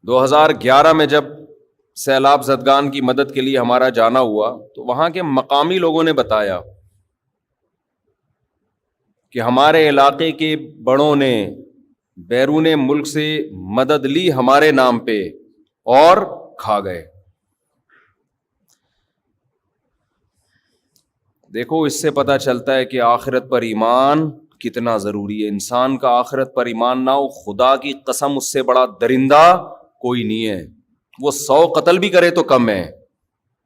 2011 میں جب سیلاب زدگان کی مدد کے لیے ہمارا جانا ہوا تو وہاں کے مقامی لوگوں نے بتایا کہ ہمارے علاقے کے بڑوں نے بیرون ملک سے مدد لی ہمارے نام پہ اور کھا گئے۔ دیکھو اس سے پتہ چلتا ہے کہ آخرت پر ایمان کتنا ضروری ہے۔ انسان کا آخرت پر ایمان نہ ہو، خدا کی قسم اس سے بڑا درندہ کوئی نہیں ہے۔ وہ 100 قتل بھی کرے تو کم ہے۔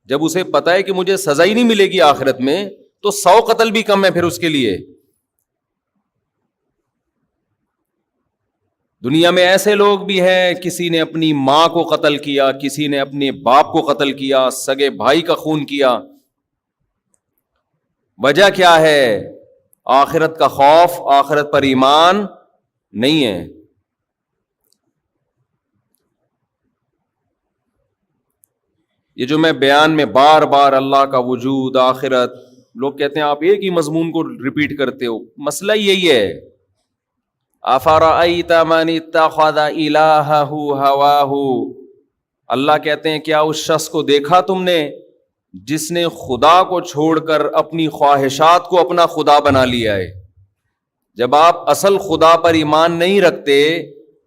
جب اسے پتا ہے کہ مجھے سزا ہی نہیں ملے گی آخرت میں تو 100 قتل بھی کم ہے پھر اس کے لیے۔ دنیا میں ایسے لوگ بھی ہیں، کسی نے اپنی ماں کو قتل کیا، کسی نے اپنے باپ کو قتل کیا، سگے بھائی کا خون کیا۔ وجہ کیا ہے؟ آخرت کا خوف، آخرت پر ایمان نہیں ہے۔ یہ جو میں بیان میں بار بار اللہ کا وجود، آخرت، لوگ کہتے ہیں آپ ایک ہی مضمون کو ریپیٹ کرتے ہو، مسئلہ یہی ہے۔ افرأیت من اتخذ الہہ ہواہ، اللہ کہتے ہیں کیا اس شخص کو دیکھا تم نے جس نے خدا کو چھوڑ کر اپنی خواہشات کو اپنا خدا بنا لیا ہے؟ جب آپ اصل خدا پر ایمان نہیں رکھتے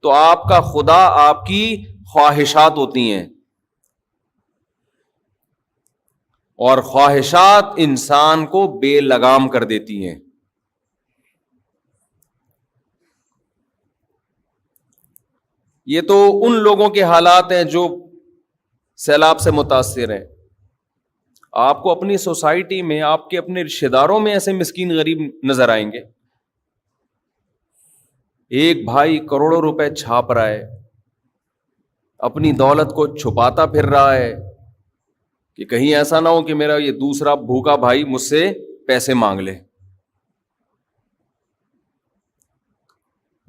تو آپ کا خدا آپ کی خواہشات ہوتی ہیں، اور خواہشات انسان کو بے لگام کر دیتی ہیں۔ یہ تو ان لوگوں کے حالات ہیں جو سیلاب سے متاثر ہیں۔ آپ کو اپنی سوسائٹی میں، آپ کے اپنے رشتہ داروں میں ایسے مسکین غریب نظر آئیں گے۔ ایک بھائی کروڑوں روپے چھاپ رہا ہے، اپنی دولت کو چھپاتا پھر رہا ہے کہ کہیں ایسا نہ ہو کہ میرا یہ دوسرا بھوکا بھائی مجھ سے پیسے مانگ لے۔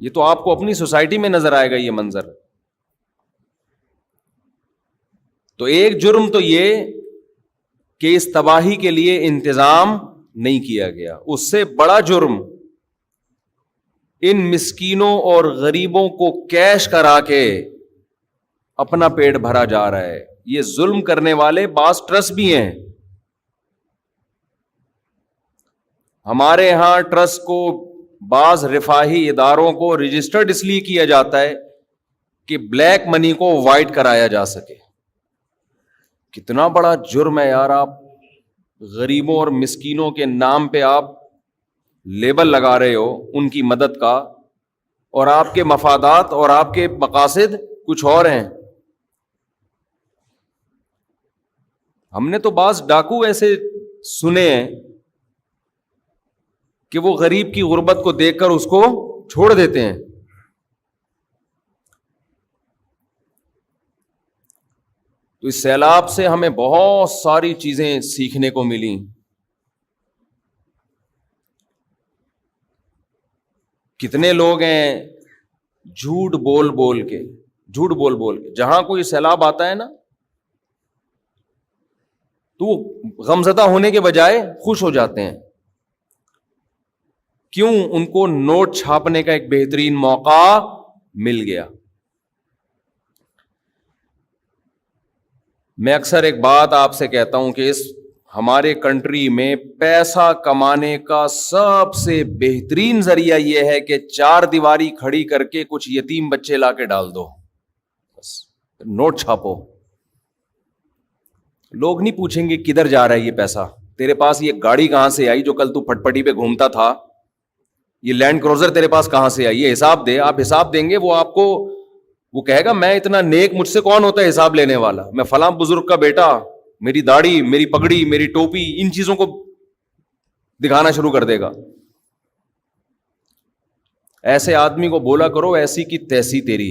یہ تو آپ کو اپنی سوسائٹی میں نظر آئے گا یہ منظر۔ تو ایک جرم تو یہ کہ اس تباہی کے لیے انتظام نہیں کیا گیا، اس سے بڑا جرم ان مسکینوں اور غریبوں کو کیش کرا کے اپنا پیٹ بھرا جا رہا ہے۔ یہ ظلم کرنے والے بعض ٹرسٹ بھی ہیں۔ ہمارے ہاں ٹرسٹ کو، بعض رفاہی اداروں کو رجسٹرڈ اس لیے کیا جاتا ہے کہ بلیک منی کو وائٹ کرایا جا سکے۔ کتنا بڑا جرم ہے یار، آپ غریبوں اور مسکینوں کے نام پہ آپ لیبل لگا رہے ہو ان کی مدد کا، اور آپ کے مفادات اور آپ کے مقاصد کچھ اور ہیں۔ ہم نے تو بعض ڈاکو ایسے سنے ہیں کہ وہ غریب کی غربت کو دیکھ کر اس کو چھوڑ دیتے ہیں۔ تو اس سیلاب سے ہمیں بہت ساری چیزیں سیکھنے کو ملیں۔ کتنے لوگ ہیں جھوٹ بول بول کے جہاں کوئی سیلاب آتا ہے نا تو غمزدہ ہونے کے بجائے خوش ہو جاتے ہیں۔ کیوں؟ ان کو نوٹ چھاپنے کا ایک بہترین موقع مل گیا۔ میں اکثر ایک بات آپ سے کہتا ہوں کہ اس ہمارے کنٹری میں پیسہ کمانے کا سب سے بہترین ذریعہ یہ ہے کہ 4 دیواری کھڑی کر کے کچھ یتیم بچے لا کے ڈال دو، بس نوٹ چھاپو۔ لوگ نہیں پوچھیں گے کدھر جا رہا ہے یہ پیسہ، تیرے پاس یہ گاڑی کہاں سے آئی جو کل تو پھٹ پٹی پہ گھومتا تھا، یہ لینڈ کروزر تیرے پاس کہاں سے آئی، یہ حساب دے۔ آپ حساب دیں گے، وہ آپ کو وہ کہے گا میں اتنا نیک، مجھ سے کون ہوتا ہے حساب لینے والا، میں فلاں بزرگ کا بیٹا، میری داڑھی، میری پگڑی، میری ٹوپی، ان چیزوں کو دکھانا شروع کر دے گا۔ ایسے آدمی کو بولا کرو ایسی کی تیسی تیری،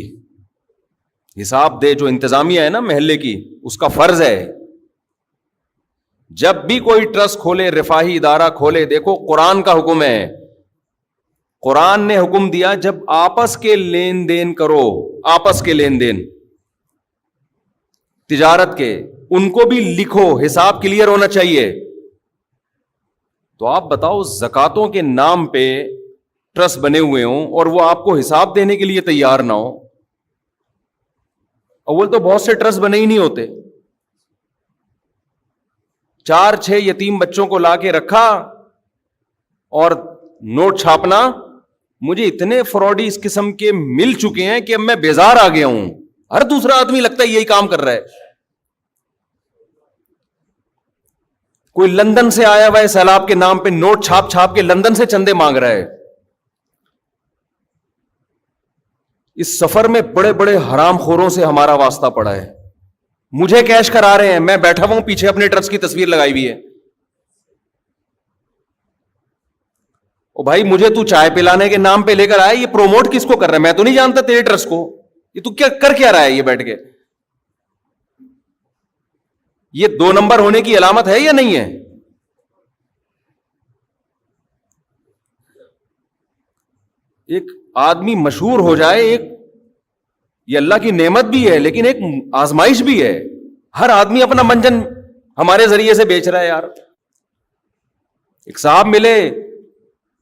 حساب دے۔ جو انتظامیہ ہے نا محلے کی، اس کا فرض ہے جب بھی کوئی ٹرسٹ کھولے، رفاہی ادارہ کھولے، دیکھو قرآن کا حکم ہے، قرآن نے حکم دیا جب آپس کے لین دین کرو، آپس کے لین دین تجارت کے، ان کو بھی لکھو، حساب کلیئر ہونا چاہیے۔ تو آپ بتاؤ زکاتوں کے نام پہ ٹرسٹ بنے ہوئے ہوں اور وہ آپ کو حساب دینے کے لیے تیار نہ ہو، اول تو بہت سے ٹرسٹ بنے ہی نہیں ہوتے. 4-6 یتیم بچوں کو لا کے رکھا اور نوٹ چھاپنا. مجھے اتنے فراڈی اس قسم کے مل چکے ہیں کہ اب میں بیزار آ گیا ہوں. ہر دوسرا آدمی لگتا ہے یہی کام کر رہا ہے. کوئی لندن سے آیا ہوا ہے سیلاب کے نام پہ نوٹ چھاپ چھاپ کے لندن سے چندے مانگ رہا ہے. اس سفر میں بڑے بڑے حرام خوروں سے ہمارا واسطہ پڑا ہے. مجھے کیش کرا رہے ہیں, میں بیٹھا ہوں پیچھے اپنے ٹرسٹ کی تصویر لگائی ہوئی ہے. او بھائی مجھے تو چائے پلانے کے نام پہ لے کر آیا, یہ پروموٹ کس کو کر رہا ہے؟ میں تو نہیں جانتا تیرے ٹرسٹ کو. یہ تو کیا رہا ہے یہ بیٹھ کے؟ یہ 2 نمبر ہونے کی علامت ہے یا نہیں ہے؟ ایک آدمی مشہور ہو جائے, یہ اللہ کی نعمت بھی ہے لیکن ایک آزمائش بھی ہے. ہر آدمی اپنا منجن ہمارے ذریعے سے بیچ رہا ہے یار. ایک صاحب ملے,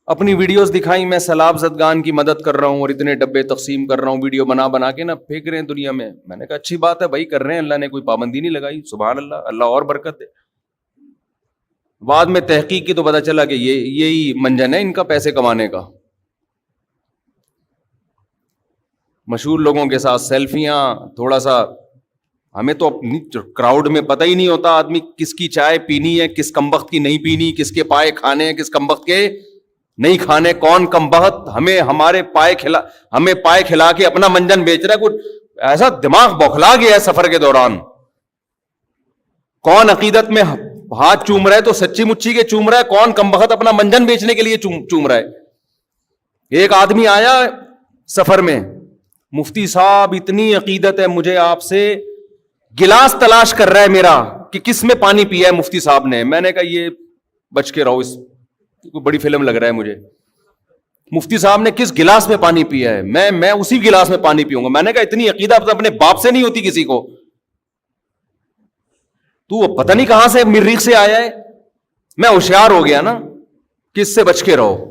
اپنی ویڈیوز دکھائیں, میں سیلاب زدگان کی مدد کر رہا ہوں اور اتنے ڈبے تقسیم کر رہا ہوں, ویڈیو بنا کے نا پھینک رہے ہیں دنیا میں. میں نے کہا اچھی بات ہے بھائی, کر رہے ہیں, اللہ نے کوئی پابندی نہیں لگائی, سبحان اللہ, اللہ اور برکت دے. بعد میں تحقیق کی تو پتا چلا کہ یہی منجن ہے ان کا پیسے کمانے کا. مشہور لوگوں کے ساتھ سیلفیاں, تھوڑا سا ہمیں تو اپنی کراؤڈ میں پتہ ہی نہیں ہوتا آدمی کس کی چائے پینی ہے, کس کمبخت کی نہیں پینی, کس کے پائے کھانے ہیں, کس کمبخت کے نہیں کھانے, کون کمبخت ہمیں پائے کھلا کے اپنا منجن بیچ رہا ہے. کچھ ایسا دماغ بوکھلا گیا ہے سفر کے دوران. کون عقیدت میں ہاتھ چوم رہا ہے تو سچی مچی کے چوم رہا ہے, کون کمبخت اپنا منجن بیچنے کے لیے چوم رہا ہے. ایک آدمی آیا سفر میں, مفتی صاحب اتنی عقیدت ہے مجھے آپ سے, گلاس تلاش کر رہا ہے میرا کہ کس میں پانی پیا ہے مفتی صاحب نے. میں نے کہا یہ بچ کے رہو, اس کوئی بڑی فلم لگ رہا ہے مجھے. مفتی صاحب نے کس گلاس میں پانی پیا ہے, میں اسی گلاس میں پانی پیوں گا. میں نے کہا اتنی عقیدت اپنے باپ سے نہیں ہوتی کسی کو, تو پتہ نہیں کہاں سے مریخ سے آیا ہے. میں ہوشیار ہو گیا نا کہ اس سے بچ کے رہو.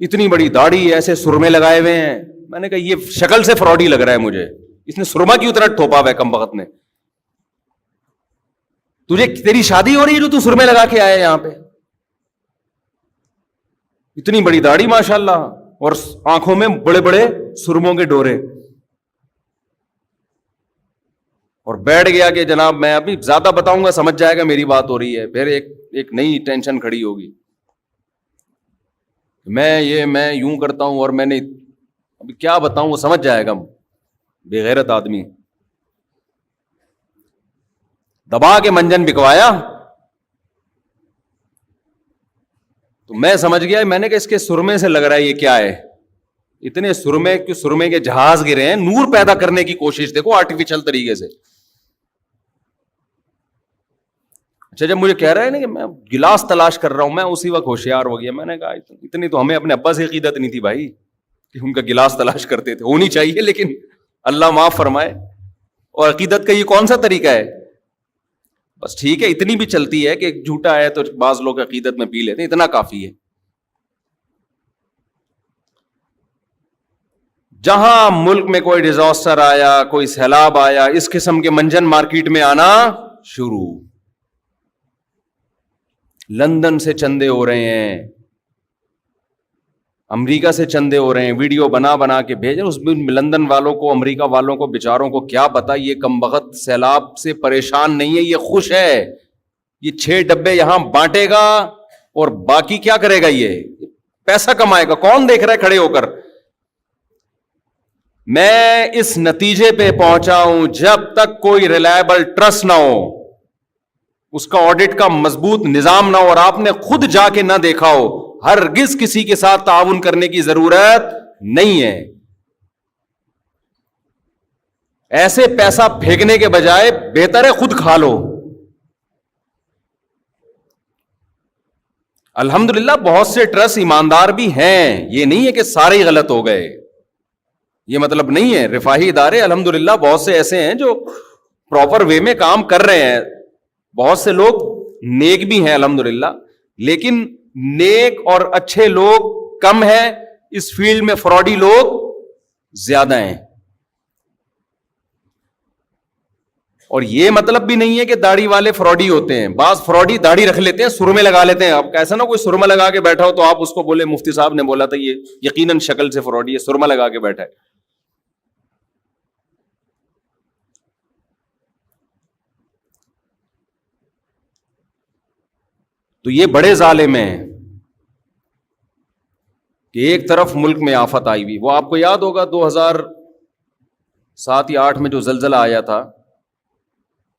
اتنی بڑی داڑھی, ایسے سرمے لگائے ہوئے ہیں. میں نے کہا یہ شکل سے فراڈی لگ رہا ہے مجھے, اس نے سرما کیوں اتنا ٹھوپا ہوا ہے کمبخت نے. تیری شادی ہو رہی ہے جو تو سرمے لگا کے آیا یہاں پہ. اتنی بڑی داڑھی ماشاءاللہ, اور آنکھوں میں بڑے بڑے سرموں کے ڈورے, اور بیٹھ گیا کہ جناب میں ابھی زیادہ بتاؤں گا سمجھ جائے گا میری بات ہو رہی ہے. پھر ایک نئی ٹینشن کھڑی ہوگی, میں یوں کرتا ہوں اور میں نے ابھی کیا بتاؤں, وہ سمجھ جائے گا. بے غیرت آدمی دبا کے منجن بکوایا. تو میں سمجھ گیا, میں نے کہا اس کے سرمے سے لگ رہا ہے یہ کیا ہے. اتنے سرمے کے جہاز گرے ہیں, نور پیدا کرنے کی کوشش دیکھو آرٹیفیشل طریقے سے. اچھا جب مجھے کہہ رہا ہے نا کہ میں گلاس تلاش کر رہا ہوں, میں اسی وقت ہوشیار ہو گیا. میں نے کہا اتنی تو ہمیں اپنے ابا سے عقیدت نہیں تھی بھائی کہ ان کا گلاس تلاش کرتے تھے. ہونی چاہیے لیکن اللہ معاف فرمائے. اور عقیدت کا یہ کون سا طریقہ ہے؟ بس ٹھیک ہے, اتنی بھی چلتی ہے کہ جھوٹا ہے تو بعض لوگ عقیدت میں پی لیتے ہیں, اتنا کافی ہے. جہاں ملک میں کوئی ڈیزاسٹر آیا, کوئی سیلاب آیا, اس قسم کے منجن مارکیٹ میں آنا شروع. لندن سے چندے ہو رہے ہیں, امریکہ سے چندے ہو رہے ہیں, ویڈیو بنا کے بھیجیں. اس میں لندن والوں کو, امریکہ والوں کو بیچاروں کو کیا پتا یہ کمبخت سیلاب سے پریشان نہیں ہے, یہ خوش ہے. یہ 6 ڈبے یہاں بانٹے گا اور باقی کیا کرے گا, یہ پیسہ کمائے گا. کون دیکھ رہا ہے کھڑے ہو کر. میں اس نتیجے پہ پہنچا ہوں جب تک کوئی ریلائبل ٹرسٹ نہ ہو, اس کا آڈٹ کا مضبوط نظام نہ ہو, اور آپ نے خود جا کے نہ دیکھا ہو, ہرگز کسی کے ساتھ تعاون کرنے کی ضرورت نہیں ہے. ایسے پیسہ پھینکنے کے بجائے بہتر ہے خود کھا لو. الحمدللہ بہت سے ٹرسٹ ایماندار بھی ہیں, یہ نہیں ہے کہ سارے غلط ہو گئے, یہ مطلب نہیں ہے. رفاہی ادارے الحمدللہ بہت سے ایسے ہیں جو پراپر وے میں کام کر رہے ہیں. بہت سے لوگ نیک بھی ہیں الحمدللہ, لیکن نیک اور اچھے لوگ کم ہیں, اس فیلڈ میں فراڈی لوگ زیادہ ہیں. اور یہ مطلب بھی نہیں ہے کہ داڑھی والے فراڈی ہوتے ہیں. بعض فراڈی داڑھی رکھ لیتے ہیں, سرمے لگا لیتے ہیں. اب ایسا نا کوئی سرما لگا کے بیٹھا ہو تو آپ اس کو بولے مفتی صاحب نے بولا تھا یہ یقیناً شکل سے فراڈی ہے, سرما لگا کے بیٹھا ہے. تو یہ بڑے ظالم ہیں کہ ایک طرف ملک میں آفت آئی ہوئی. وہ آپ کو یاد ہوگا 2007 یا 2008 میں جو زلزلہ آیا تھا,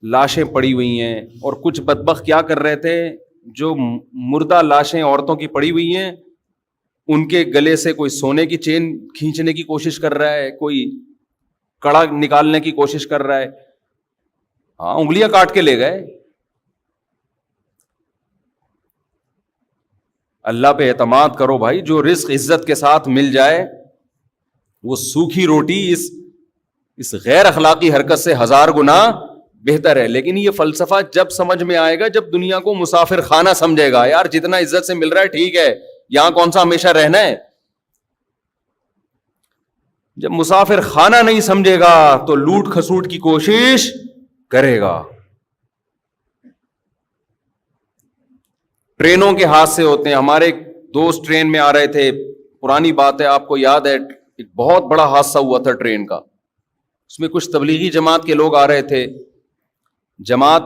لاشیں پڑی ہوئی ہیں, اور کچھ بدبخت کیا کر رہے تھے, جو مردہ لاشیں عورتوں کی پڑی ہوئی ہیں ان کے گلے سے کوئی سونے کی چین کھینچنے کی کوشش کر رہا ہے, کوئی کڑا نکالنے کی کوشش کر رہا ہے. ہاں, انگلیاں کاٹ کے لے گئے. اللہ پہ اعتماد کرو بھائی, جو رزق عزت کے ساتھ مل جائے وہ سوکھی روٹی اس غیر اخلاقی حرکت سے 1000 گنا بہتر ہے. لیکن یہ فلسفہ جب سمجھ میں آئے گا جب دنیا کو مسافر خانہ سمجھے گا. یار جتنا عزت سے مل رہا ہے ٹھیک ہے, یہاں کون سا ہمیشہ رہنا ہے. جب مسافر خانہ نہیں سمجھے گا تو لوٹ کھسوٹ کی کوشش کرے گا. ٹرینوں کے حادثے ہوتے ہیں. ہمارے ایک دوست ٹرین میں آ رہے تھے, پرانی بات ہے, آپ کو یاد ہے, ایک بہت بڑا حادثہ ہوا تھا ٹرین کا. اس میں کچھ تبلیغی جماعت کے لوگ آ رہے تھے. جماعت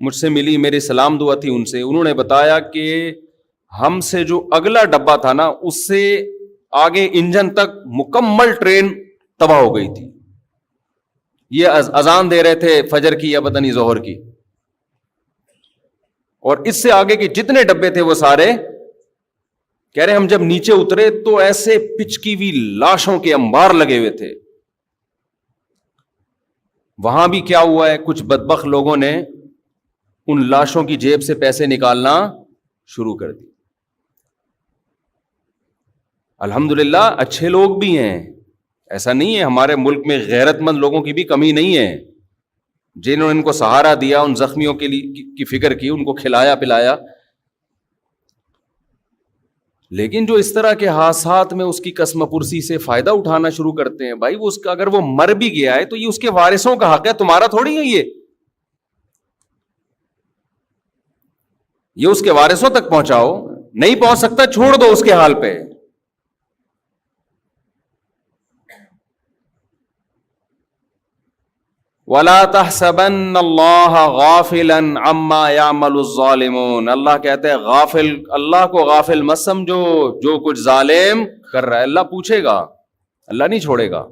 مجھ سے ملی, میری سلام دعا تھی ان سے. انہوں نے بتایا کہ ہم سے جو اگلا ڈبہ تھا نا, اس سے آگے انجن تک مکمل ٹرین تباہ ہو گئی تھی. یہ اذان دے رہے تھے فجر کی یا پتہ نہیں ظہر کی, اور اس سے آگے کے جتنے ڈبے تھے وہ سارے کہہ رہے ہم جب نیچے اترے تو ایسے پچکی ہوئی لاشوں کے انبار لگے ہوئے تھے. وہاں بھی کیا ہوا ہے, کچھ بدبخت لوگوں نے ان لاشوں کی جیب سے پیسے نکالنا شروع کر دی. الحمدللہ اچھے لوگ بھی ہیں, ایسا نہیں ہے, ہمارے ملک میں غیرت مند لوگوں کی بھی کمی نہیں ہے, جنہوں نے ان کو سہارا دیا, ان زخمیوں کے لیے کی فکر کی, ان کو کھلایا پلایا. لیکن جو اس طرح کے حادثات میں اس کی قسم پرسی سے فائدہ اٹھانا شروع کرتے ہیں, بھائی وہ اس کا اگر وہ مر بھی گیا ہے تو یہ اس کے وارثوں کا حق ہے, تمہارا تھوڑی ہے. یہ اس کے وارثوں تک پہنچاؤ. نہیں پہنچ سکتا چھوڑ دو اس کے حال پہ. وَلَا تَحْسَبَنَّ اللَّهَ غَافِلًا عَمَّا يَعْمَلُ الظَّالِمُونَ. اللہ کہتے ہیں غافل, اللہ کو غافل مت سمجھو جو کچھ ظالم کر رہا ہے. اللہ پوچھے گا, اللہ نہیں چھوڑے گا.